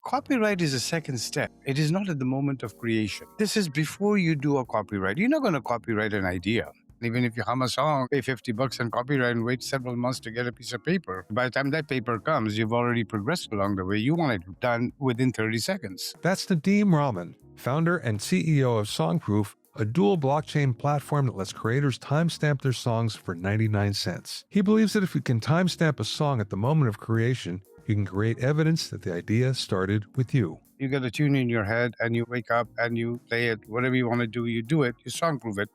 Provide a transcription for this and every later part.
Copyright is a second step. It is not at the moment of creation. This is before you do a copyright. You're not going to copyright an idea. Even if you hum a song, pay $50 on copyright and wait several months to get a piece of paper. By the time that paper comes, you've already progressed along the way. You want it done within 30 seconds. That's Nadim Rahman, founder and CEO of SongProof, a dual blockchain platform that lets creators timestamp their songs for 99 cents. He believes that if you can timestamp a song at the moment of creation, you can create evidence that the idea started with you. You get a tune in your head and you wake up and you play it, whatever you want to do, you do it, you songproof it.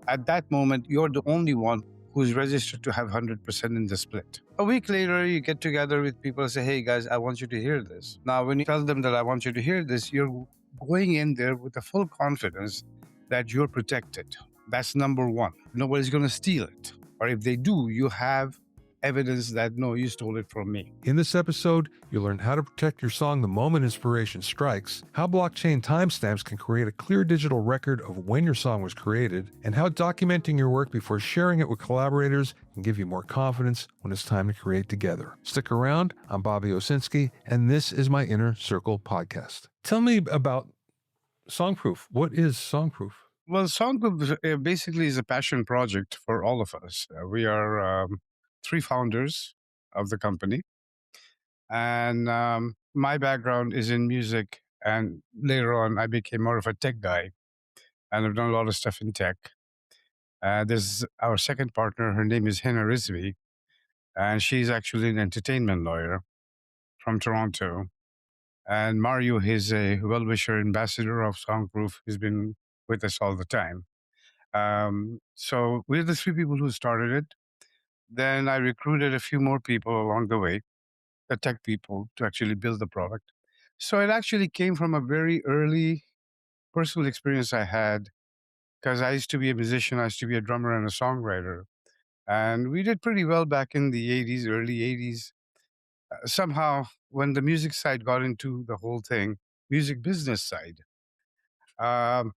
At that moment, you're the only one who's registered to have 100% in the split. A week later, you get together with people and say, hey guys, I want you to hear this. Now, when you tell them that I want you to hear this, you're going in there with the full confidence that you're protected. That's number one. Nobody's going to steal it. Or if they do, you have evidence that, no, you stole it from me. In this episode, you'll learn how to protect your song the moment inspiration strikes, how blockchain timestamps can create a clear digital record of when your song was created, and how documenting your work before sharing it with collaborators can give you more confidence when it's time to create together. Stick around. I'm Bobby Owsinski, and this is my Inner Circle podcast. Tell me about SongProof. What is SongProof? Well, SongProof basically is a passion project for all of us. We are three founders of the company. And my background is in music. And later on, I became more of a tech guy. And I've done a lot of stuff in tech. There's our second partner. Her name is Hina Rizvi. And she's actually an entertainment lawyer from Toronto. And Mario is a well-wisher ambassador of SongProof. He's been with us all the time. So we're the three people who started it. Then I recruited a few more people along the way, the tech people, to actually build the product. So it actually came from a very early personal experience I had, because I used to be a musician, I used to be a drummer and a songwriter. And we did pretty well back in the 80s, early 80s. Somehow, when the music side got into the whole thing, music business side, um,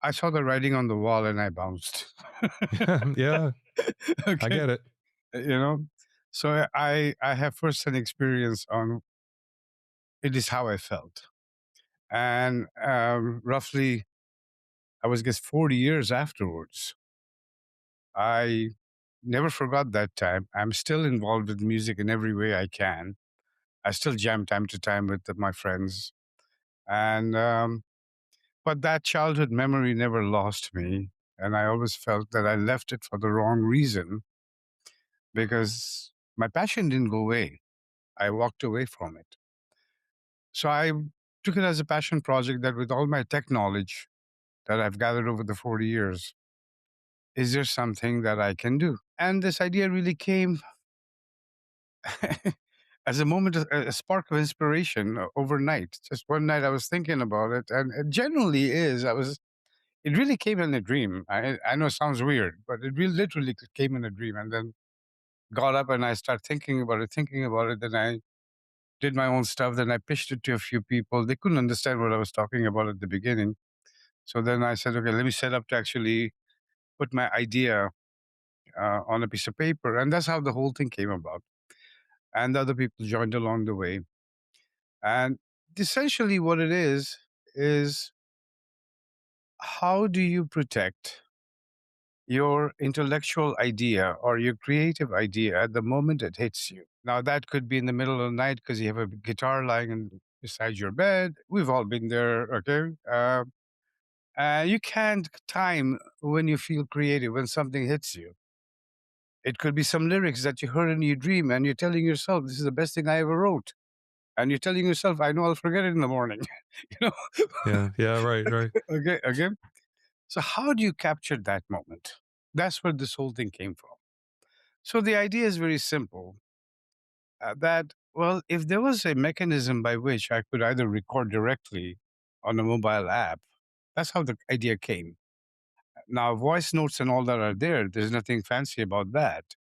I saw the writing on the wall and I bounced. Yeah, Okay. I get it. So I have first-hand experience on it is how I felt. And roughly, I was, guess, 40 years afterwards, I never forgot that time. I'm still involved with music in every way I can. I still jam time to time with my friends. And but that childhood memory never lost me. And I always felt that I left it for the wrong reason, because my passion didn't go away. I walked away from it. So I took it as a passion project that, with all my tech knowledge that I've gathered over the 40 years, is there something that I can do? And this idea really came as a spark of inspiration overnight. Just one night I was thinking about it, and it generally is. It really came in a dream. I know it sounds weird, but it really literally came in a dream, and then got up and I started thinking about it. Then I did my own stuff. Then I pitched it to a few people. They couldn't understand what I was talking about at the beginning. So then I said, okay, let me set up to actually put my idea on a piece of paper. And that's how the whole thing came about. And the other people joined along the way. And essentially what it is how do you protect your intellectual idea or your creative idea at the moment it hits you? Now, that could be in the middle of the night because you have a guitar lying beside your bed. We've all been there, okay? You can't time when you feel creative, when something hits you. It could be some lyrics that you heard in your dream and you're telling yourself, this is the best thing I ever wrote. And you're telling yourself, I know I'll forget it in the morning. Yeah, right. Okay. So how do you capture that moment? That's where this whole thing came from. So the idea is very simple. Well, if there was a mechanism by which I could either record directly on a mobile app, that's how the idea came. Now, voice notes and all that are there. There's nothing fancy about that.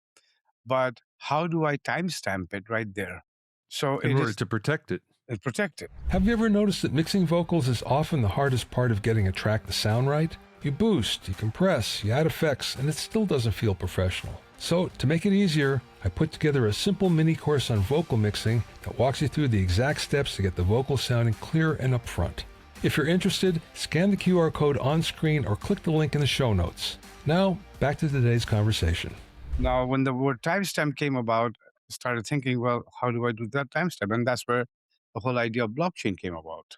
But how do I timestamp it right there? So in order to protect it. And protect it. Have you ever noticed that mixing vocals is often the hardest part of getting a track to sound right? You boost, you compress, you add effects, and it still doesn't feel professional. So, to make it easier, I put together a simple mini course on vocal mixing that walks you through the exact steps to get the vocals sounding clear and upfront. If you're interested, scan the QR code on screen or click the link in the show notes. Now, back to today's conversation. Now, when the word timestamp came about, I started thinking, well, how do I do that timestamp? And that's where the whole idea of blockchain came about.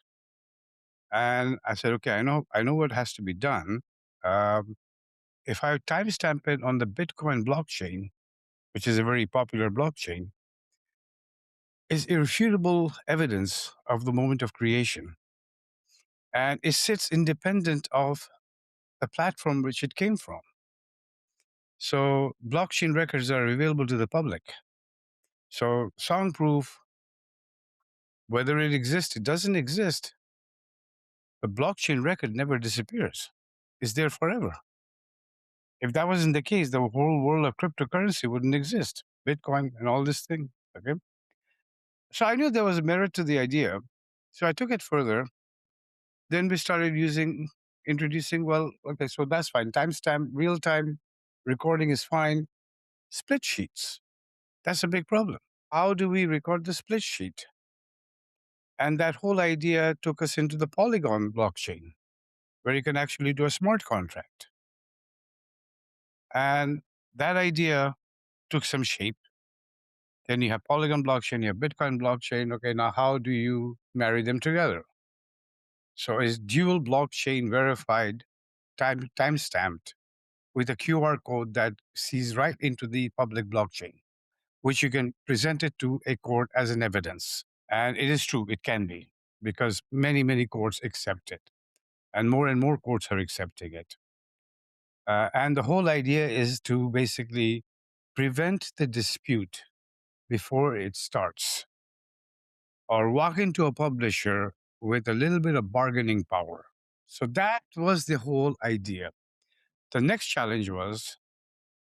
And I said, okay, I know what has to be done. Um, if I timestamp it on the Bitcoin blockchain, which is a very popular blockchain, is irrefutable evidence of the moment of creation. And it sits independent of the platform which it came from. So blockchain records are available to the public. So SongProof, whether it exists, it doesn't exist. The blockchain record never disappears. It's there forever. If that wasn't the case, the whole world of cryptocurrency wouldn't exist. Bitcoin and all this thing. Okay. So I knew there was a merit to the idea. So I took it further. Then we started introducing, well, okay, so that's fine. Timestamp, real time recording is fine. Split sheets. That's a big problem. How do we record the split sheet? And that whole idea took us into the Polygon blockchain, where you can actually do a smart contract. And that idea took some shape. Then you have Polygon blockchain, you have Bitcoin blockchain. Okay, now how do you marry them together? So is dual blockchain verified, time stamped with a QR code that sees right into the public blockchain, which you can present it to a court as an evidence. And it is true, it can be, because many, many courts accept it, and more courts are accepting it. And the whole idea is to basically prevent the dispute before it starts, or walk into a publisher with a little bit of bargaining power. So that was the whole idea. The next challenge was,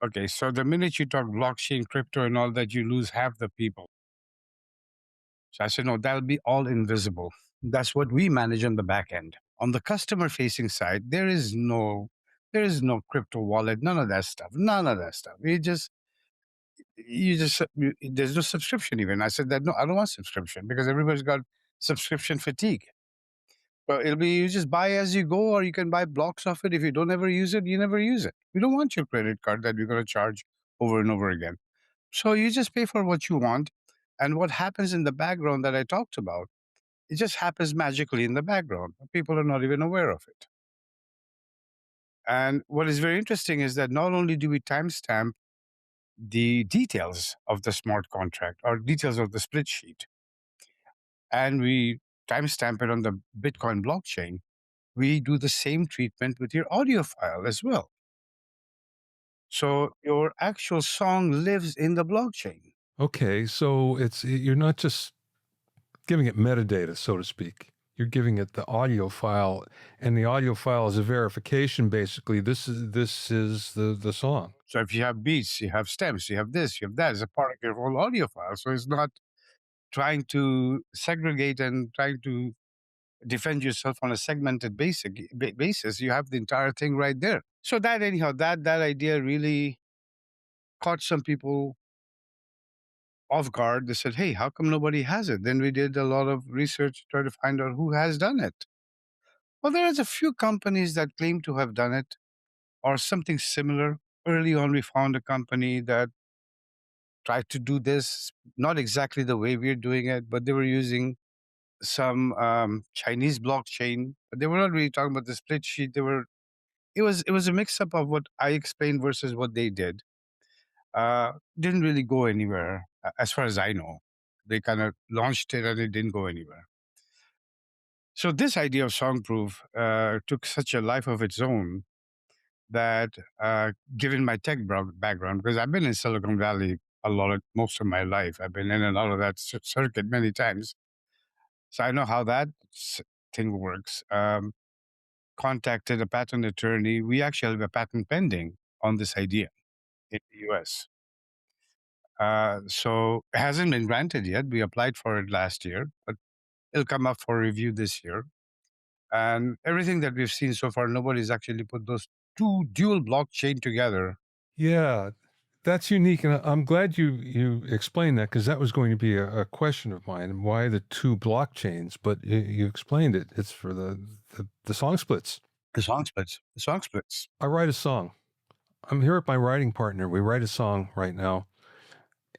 okay, so the minute you talk blockchain, crypto, and all that, you lose half the people. So I said, no, that'll be all invisible. That's what we manage on the back end. On the customer facing side, there is no crypto wallet, none of that stuff. None of that stuff. There's no subscription even. I said that no, I don't want subscription because everybody's got subscription fatigue. But it'll be you just buy as you go, or you can buy blocks of it. If you don't ever use it, you never use it. We don't want your credit card that we're going to charge over and over again. So you just pay for what you want. And what happens in the background that I talked about, it just happens magically in the background. People are not even aware of it. And what is very interesting is that not only do we timestamp the details of the smart contract or details of the split sheet, and we timestamp it on the Bitcoin blockchain, we do the same treatment with your audio file as well. So your actual song lives in the blockchain. Okay, so you're not just giving it metadata, so to speak. You're giving it the audio file, and the audio file is a verification. Basically, this is the song. So if you have beats, you have stems, you have this, you have that as a part of your whole audio file. So it's not trying to segregate and trying to defend yourself on a segmented basis. You have the entire thing right there. So that anyhow, that idea really caught some people off guard. They said, "Hey, how come nobody has it?" Then we did a lot of research to try to find out who has done it. Well, there's a few companies that claim to have done it or something similar. Early on, we found a company that tried to do this, not exactly the way we're doing it, but they were using some Chinese blockchain. But they were not really talking about the split sheet. It was a mix up of what I explained versus what they did. Didn't really go anywhere, as far as I know. They kind of launched it and it didn't go anywhere. So this idea of SongProof took such a life of its own that, given my tech background, because I've been in Silicon Valley most of my life, I've been in and out of that circuit many times, so I know how that thing works. Contacted a patent attorney. We actually have a patent pending on this idea in the US. So it hasn't been granted yet. We applied for it last year, but it'll come up for review this year. And everything that we've seen so far, nobody's actually put those two dual blockchain together. Yeah, That's unique, and I'm glad you explained that because that was going to be a question of mine. Why the two blockchains? But you explained it. It's for the song splits. The song splits. The song splits. I write a song. I'm here with my writing partner. We write a song right now,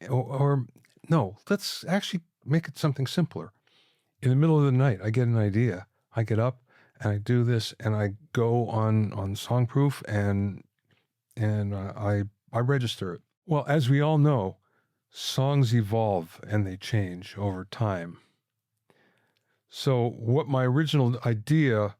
or no, let's actually make it something simpler. In the middle of the night, I get an idea. I get up and I do this, and I go on SongProof and I register it. Well, as we all know, songs evolve and they change over time. So, what my original idea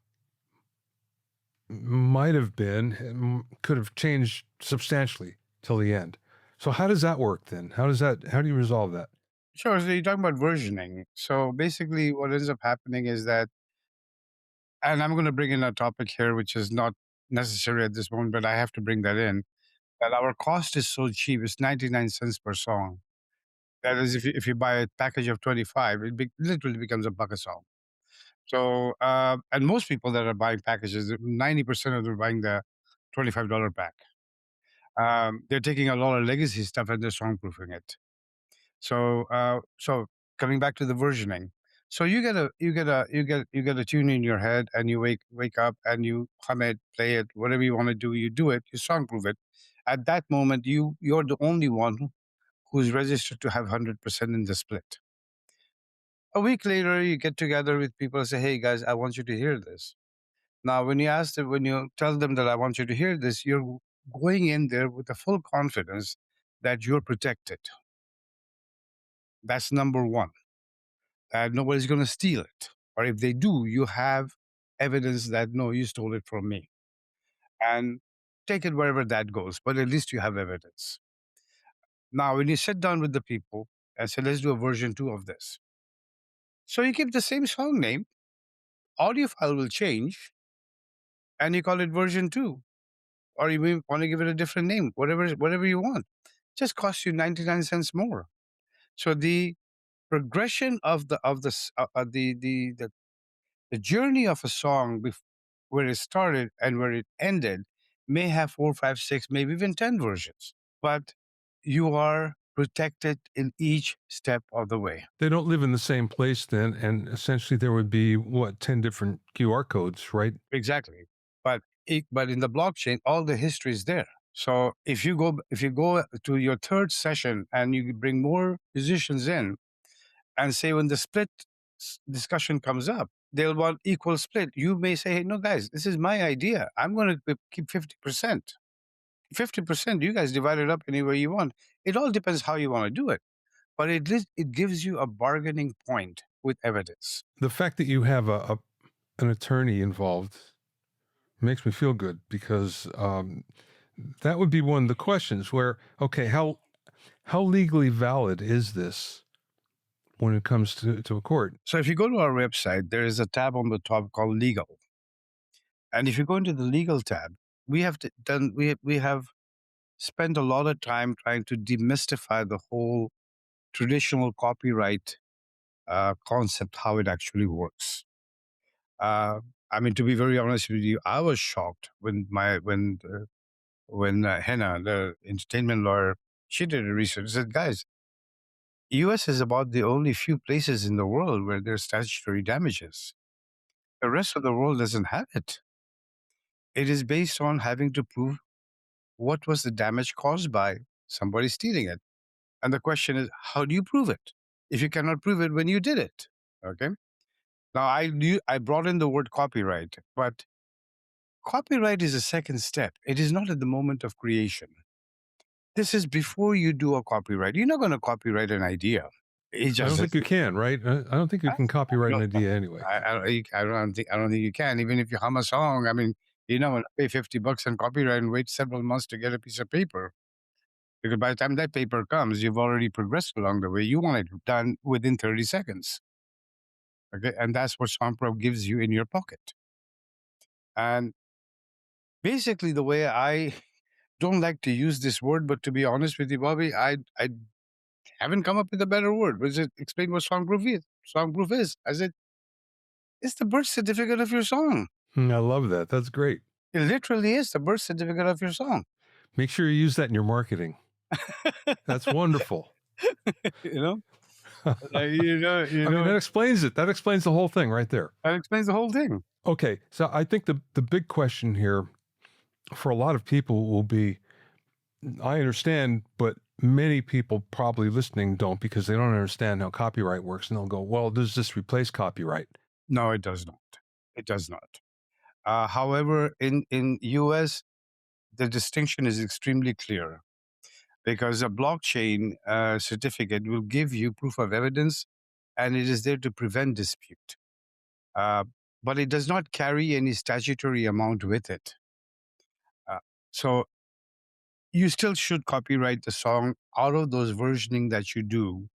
might have been could have changed substantially till the end. So, how does that work then? How do you resolve that? Sure. So you're talking about versioning. So basically, what ends up happening is that, and I'm going to bring in a topic here, which is not necessary at this moment, but I have to bring that in. That our cost is so cheap; it's 99 cents per song. That is, if you buy a package of 25, literally becomes a buck a song. So, and most people that are buying packages, 90% of them are buying the $25 pack. They're taking a lot of legacy stuff and they're songproofing it. So coming back to the versioning, so you get a tune in your head, and you wake up and you hum it, play it, whatever you want to do, you do it, you songproof it. At that moment, you're the only one who's registered to have 100% in the split. A week later, you get together with people and say, "Hey guys, I want you to hear this." Now, when you tell them that I want you to hear this, you're going in there with the full confidence that you're protected. That's number one. Nobody's going to steal it. Or if they do, you have evidence that no, you stole it from me. And take it wherever that goes, but at least you have evidence. Now, when you sit down with the people and say, let's do a version two of this. So you keep the same song name, audio file will change, and you call it version two. Or you may want to give it a different name, whatever you want. Just costs you 99 cents more. So the progression of the journey of a song where it started and where it ended may have four, five, six, maybe even 10 versions, but you are protected in each step of the way. They don't live in the same place then, and essentially there would be what 10 different QR codes, right? Exactly. But in the blockchain, all the history is there. So if you go to your third session and you bring more musicians in and say when the split discussion comes up, they'll want equal split. You may say, hey, no, guys, this is my idea. I'm going to keep 50%. 50%, you guys divide it up any way you want. It all depends how you want to do it. But it gives you a bargaining point with evidence. The fact that you have an attorney involved makes me feel good because that would be one of the questions where, okay, how legally valid is this when it comes to a court? So if you go to our website, there is a tab on the top called legal. And if you go into the legal tab, we have spent a lot of time trying to demystify the whole traditional copyright concept, how it actually works. Uh, I mean, to be very honest with you, I was shocked when Henna, the entertainment lawyer, she did a research. She said, "Guys, U.S. is about the only few places in the world where there's statutory damages. The rest of the world doesn't have it. It is based on having to prove what was the damage caused by somebody stealing it. And the question is, how do you prove it? If you cannot prove it when you did it, okay." Now, I brought in the word copyright, but copyright is a second step. It is not at the moment of creation. This is before you do a copyright. You're not going to copyright an idea. It I just don't think you doesn't. can, right? I don't think you I, can copyright no, an idea anyway. I don't think you can. Even if you hum a song, I mean, you know, pay $50 on copyright and wait several months to get a piece of paper. Because by the time that paper comes, you've already progressed along the way. You want it done within 30 seconds. Okay. And that's what SongProof gives you in your pocket. And basically, the way I don't like to use this word, but to be honest with you, Bobby, I haven't come up with a better word. Which is explain what songproof is. Songproof is. I said, it's the birth certificate of your song. I love that. That's great. It literally is the birth certificate of your song. Make sure you use that in your marketing. That's wonderful. you know, I mean, that explains it. That explains the whole thing right there. that explains the whole thing. Okay, so I think the big question here for a lot of people will be, I understand, but many people probably listening don't because they don't understand how copyright works, and they'll go, "Well, does this replace copyright?" No, it does not. It does not. However, in US, the distinction is extremely clear because a blockchain certificate will give you proof of evidence, and it is there to prevent dispute. Uh, but it does not carry any statutory amount with it. Uh, so you still should copyright the song out of those versioning that you do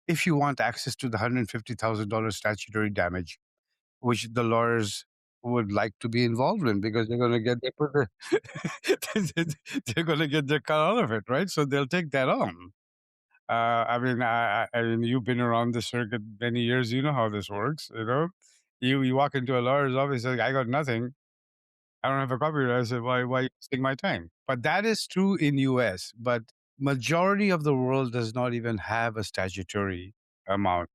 if you want access to the $150,000 statutory damage, which the lawyers would like to be involved in because they're going to get they're going to get their cut out of it, right? So they'll take that on. I mean, you've been around the circuit many years. You know how this works. You walk into a lawyer's office, like, I got nothing. I don't have a copyright. I said, why you wasting my time? But that is true in US. But majority of the world does not even have a statutory amount.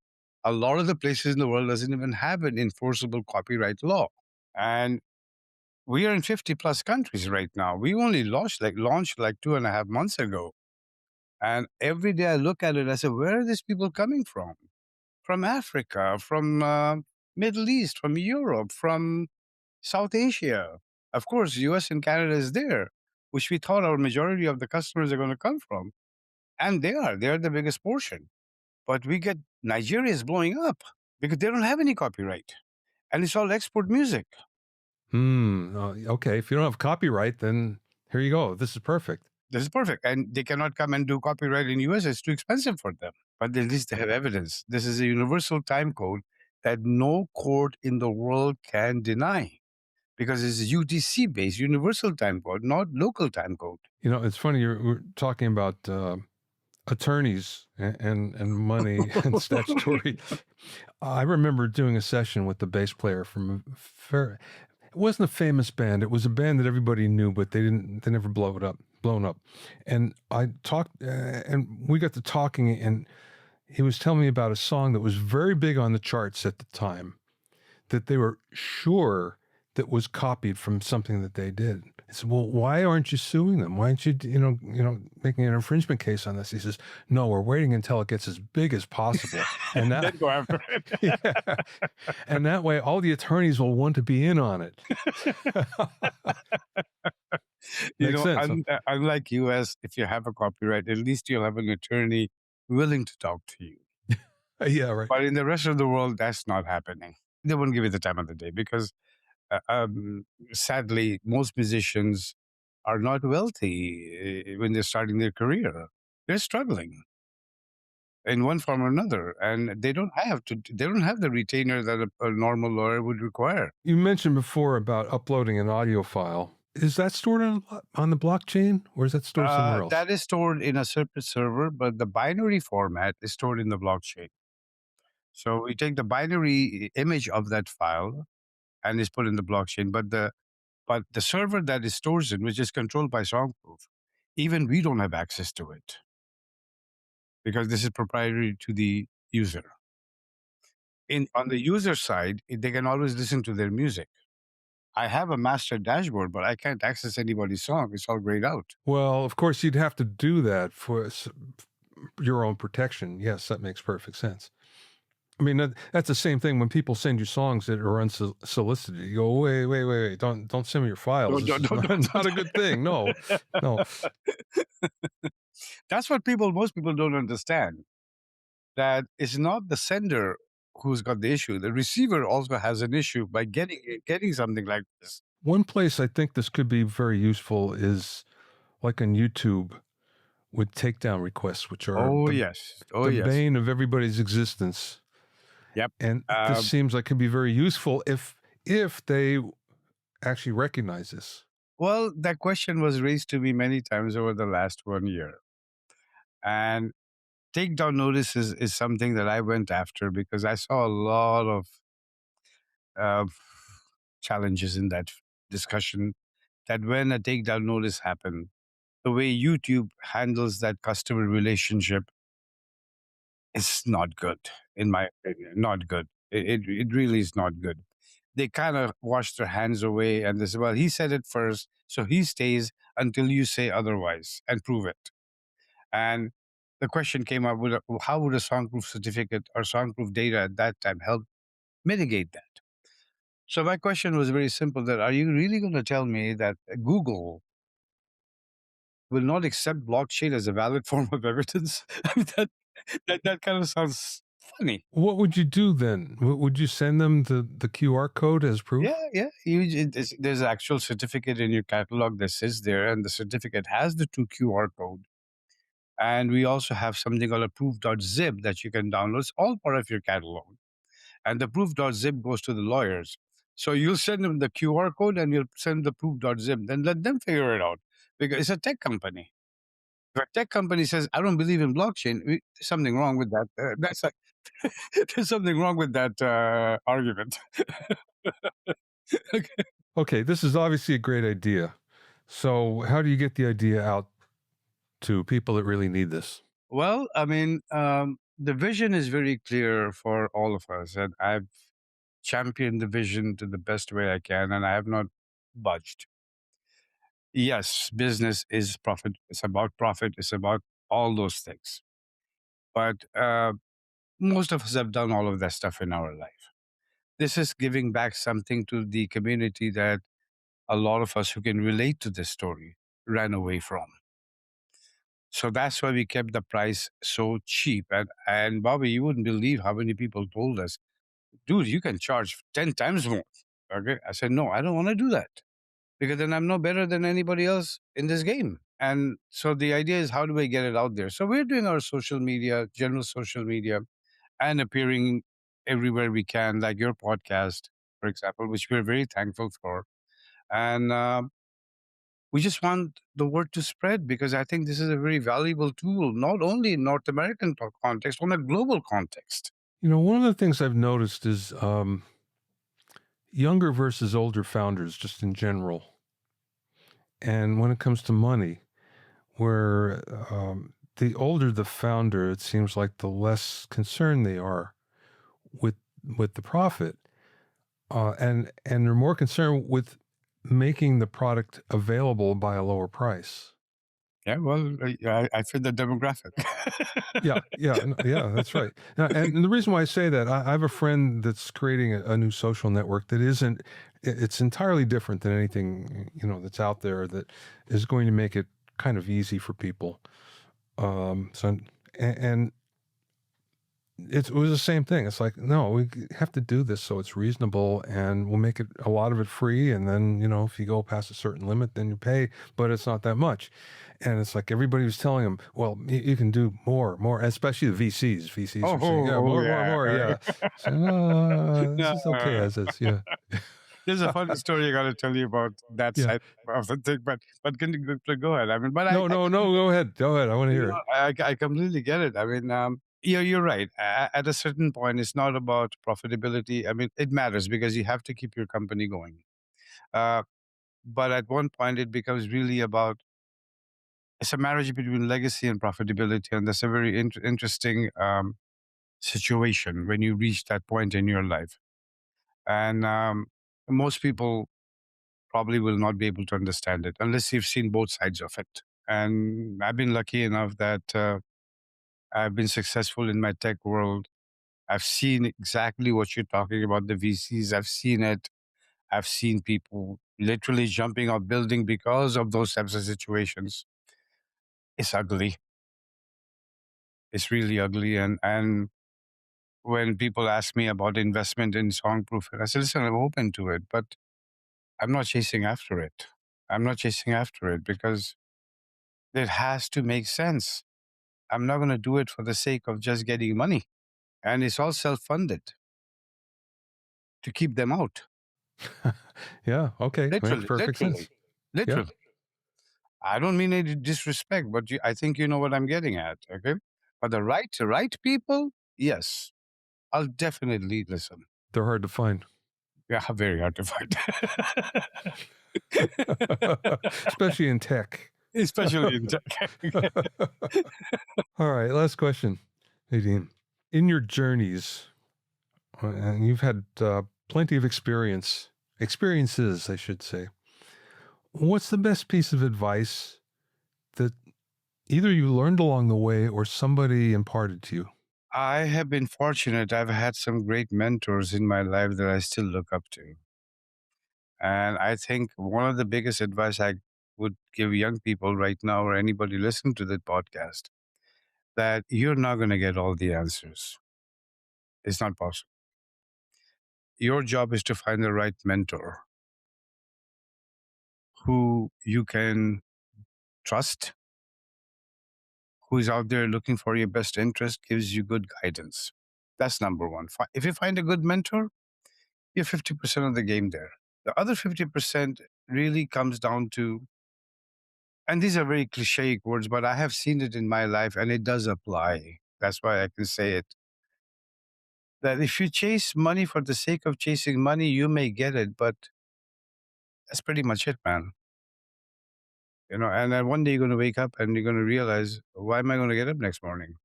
A lot of the places in the world doesn't even have an enforceable copyright law. And we are in 50 plus countries right now. We only launched like 2.5 months ago. And every day I look at it, I say, where are these people coming from? From Africa, from Middle East, from Europe, from South Asia. Of course, US and Canada is there, which we thought our majority of the customers are going to come from. And they are. They are the biggest portion. But we get Nigeria is blowing up because they don't have any copyright. And it's all export music. Okay, if you don't have copyright, then here you go. This is perfect. This is perfect. And they cannot come and do copyright in US. It's too expensive for them. But at least they have evidence. This is a universal time code that no court in the world can deny because it's UTC based, universal time code, not local time code. You know, it's funny we're talking about attorneys and money and statutory. I remember doing a session with the bass player from a fair. It wasn't a famous band. It was a band that everybody knew, but they didn't. They never blown up. And I talked, and we got to talking, and he was telling me about a song that was very big on the charts at the time, that they were sure that was copied from something that they did. I said, "Well, why aren't you suing them? Why aren't you, making an infringement case on this?" He says, "No, we're waiting until it gets as big as possible, and Then that, go after it. yeah, and that way, all the attorneys will want to be in on it." Makes sense. Huh? Unlike US, if you have a copyright, at least you'll have an attorney willing to talk to you. Yeah, right. But in the rest of the world, that's not happening. They won't give you the time of the day because, sadly, most musicians are not wealthy when they're starting their career. They're struggling in one form or another, and they don't have to. They don't have the retainer that a normal lawyer would require. You mentioned before about uploading an audio file. Is that stored on the blockchain, or is that stored somewhere else? That is stored in a separate server, but the binary format is stored in the blockchain. So we take the binary image of that file and is put in the blockchain. But the server that it stores in, which is controlled by SongProof, even we don't have access to it because this is proprietary to the user. On the user side, they can always listen to their music. I have a master dashboard, but I can't access anybody's song. It's all grayed out. Well, of course, you'd have to do that for your own protection. Yes, that makes perfect sense. I mean, that's the same thing when people send you songs that are unsolicited. You go, wait, don't send me your files. This is not a good thing. No. That's what most people don't understand. That it's not the sender who's got the issue. The receiver also has an issue by getting something like this. One place I think this could be very useful is like on YouTube with takedown requests, which are the bane of everybody's existence. Yep. And this seems like could be very useful if they actually recognize this. Well, that question was raised to me many times over the last 1 year. And takedown notices is something that I went after because I saw a lot of challenges in that discussion, that when a takedown notice happened, the way YouTube handles that customer relationship is not good, in my opinion. Not good. It really is not good. They kind of wash their hands away and they say, well, he said it first, so he stays until you say otherwise and prove it. And the question came up with how would a songproof certificate or songproof data at that time help mitigate that? So my question was very simple: that are you really going to tell me that Google will not accept blockchain as a valid form of evidence? I mean, that kind of sounds funny. What would you do then? Would you send them the QR code as Yeah, proof? yeah. There's an actual certificate in your catalog that sits there, and the certificate has the two QR code. And we also have something called a proof.zip that you can download. It's all part of your catalog. And the proof.zip goes to the lawyers. So you'll send them the QR code and you'll send the proof.zip. Then let them figure it out because it's a tech company. If a tech company says, I don't believe in blockchain, there's something wrong with that. That's like, there's something wrong with that argument. Okay. Okay, this is obviously a great idea. So, how do you get the idea out to people that really need this? Well, I mean, the vision is very clear for all of us, and I've championed the vision to the best way I can, and I have not budged. Yes, business is profit. It's about profit. It's about all those things. But most of us have done all of that stuff in our life. This is giving back something to the community that a lot of us who can relate to this story ran away from. So that's why we kept the price so cheap. And Bobby, you wouldn't believe how many people told us, dude, you can charge 10 times more. Okay. I said, no, I don't want to do that because then I'm no better than anybody else in this game. And so the idea is, how do we get it out there? So we're doing our social media, general social media, and appearing everywhere we can, like your podcast, for example, which we're very thankful for. And we just want the word to spread because I think this is a very valuable tool, not only in North American context, on a global context. One of the things I've noticed is younger versus older founders, just in general. And when it comes to money, where the older the founder, it seems like the less concerned they are with the profit, and they're more concerned with making the product available by a lower price. Yeah, well, I fit the demographic. Yeah, yeah, yeah, that's right. And the reason why I say that, I have a friend that's creating a new social network that isn't. It's entirely different than anything that's out there that is going to make it kind of easy for people. So and it was the same thing. It's like, no, we have to do this so it's reasonable, and we'll make it a lot of it free. And then, if you go past a certain limit, then you pay, but it's not that much. And it's like everybody was telling him, well, you can do more, especially the VCs. VCs Oh, were saying, yeah, yeah. more. Yeah. So, no, this No, is okay as is. Yeah. there's a funny story I got to tell you about that Yeah. side of the thing, but can you go ahead? I mean, but No, no, no. Go ahead. Go ahead. I want to hear it. I completely get it. I mean, you're right. At a certain point, it's not about profitability. I mean, it matters because you have to keep your company going. Uh, but at one point, it becomes really about it's a marriage between legacy and profitability, and that's a very interesting situation when you reach that point in your life. And most people probably will not be able to understand it unless you've seen both sides of it. And I've been lucky enough that I've been successful in my tech world. I've seen exactly what you're talking about, the VCs. I've seen it. I've seen people literally jumping off building because of those types of situations. It's ugly. It's really ugly. And when people ask me about investment in Songproof, and I say, listen, I'm open to it, but I'm not chasing after it. I'm not chasing after it because it has to make sense. I'm not going to do it for the sake of just getting money. And it's all self funded to keep them out. Yeah. Okay. Makes Literally, perfect literally, sense. Yeah. literally. I don't mean any disrespect, but I think you know what I'm getting at. Okay. But the right people, yes, I'll definitely listen. They're hard to find. Yeah, very hard to find. Especially in tech. especially in tech. All right, last question, Nadine. In your journeys, and you've had plenty of experiences, I should say. What's the best piece of advice that either you learned along the way or somebody imparted to you? I have been fortunate. I've had some great mentors in my life that I still look up to. And I think one of the biggest advice I would give young people right now, or anybody listening to the podcast, that you're not going to get all the answers. It's not possible. Your job is to find the right mentor who you can trust, who is out there looking for your best interest, gives you good guidance. That's number one. If you find a good mentor, you're 50% of the game there. The other 50% really comes down to, and these are very cliche words, but I have seen it in my life and it does apply. That's why I can say it. That if you chase money for the sake of chasing money, you may get it, but that's pretty much it, man. And then one day you're going to wake up and you're going to realize, why am I going to get up next morning?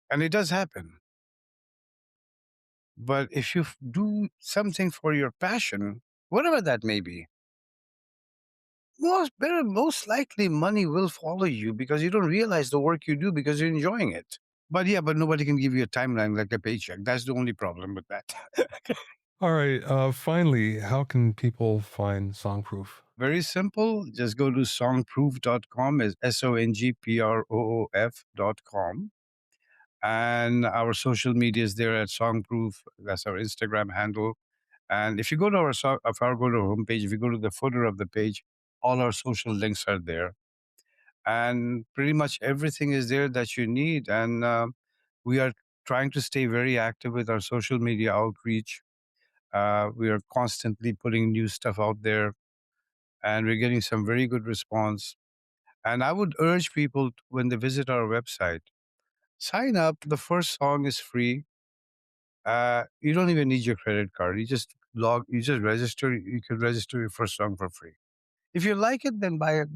And it does happen. But if you do something for your passion, whatever that may be, most likely money will follow you because you don't realize the work you do because you're enjoying it. But yeah, but nobody can give you a timeline like a paycheck. That's the only problem with that. All right. Finally, how can people find Songproof? Very simple. Just go to songproof.com, is SONGPROOF.com. And our social media is there at Songproof. That's our Instagram handle. And if you go to our homepage, if you go to the footer of the page, all our social links are there. And pretty much everything is there that you need. And we are trying to stay very active with our social media outreach. We are constantly putting new stuff out there, and we're getting some very good response. And I would urge people when they visit our website, sign up. The first song is free. You don't even need your credit card. You just register. You can register your first song for free. If you like it, then buy it.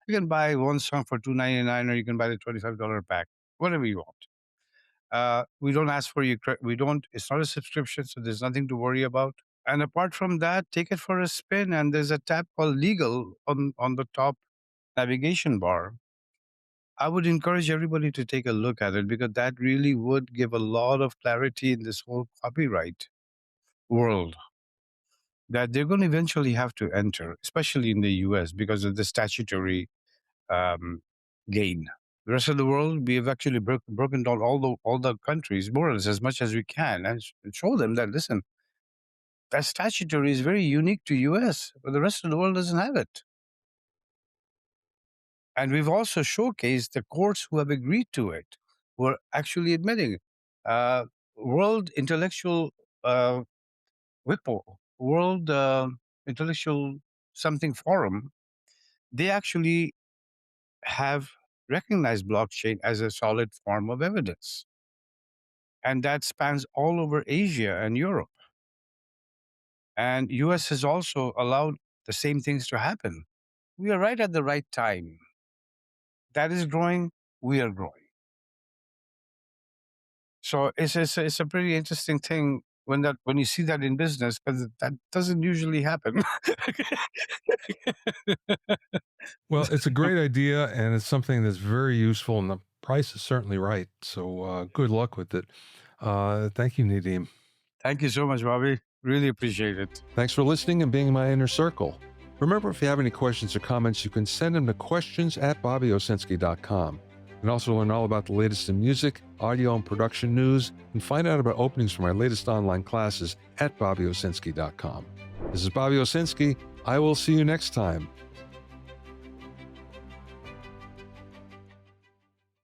You can buy one song for $2.99, or you can buy the $25 pack, whatever you want. We don't ask for we don't. It's not a subscription, so there's nothing to worry about. And apart from that, take it for a spin. And there's a tab called Legal on the top navigation bar. I would encourage everybody to take a look at it because that really would give a lot of clarity in this whole copyright world that they're going to eventually have to enter, especially in the US because of the statutory um, gain. The rest of the world, we have actually broken down all the countries more or less as much as we can and show them that, listen, that statutory is very unique to US, but the rest of the world doesn't have it. And we've also showcased the courts who have agreed to it, who are actually admitting uh, World Intellectual World Intellectual something Forum. They actually have recognized blockchain as a solid form of evidence. And that spans all over Asia and Europe. And US has also allowed the same things to happen. We are right at the right time. That is growing, we are growing. So it's a pretty interesting thing when you see that in business, because that doesn't usually happen. Well, it's a great idea, and it's something that's very useful, and the price is certainly right. So good luck with it. Thank you, Nadim. Thank you so much, Bobby. Really appreciate it. Thanks for listening and being in my inner circle. Remember, if you have any questions or comments, you can send them to questions@bobbyowsinski.com. You can also learn all about the latest in music, audio, and production news, and find out about openings for my latest online classes at bobbyowsinski.com. This is Bobby Owsinski. I will see you next time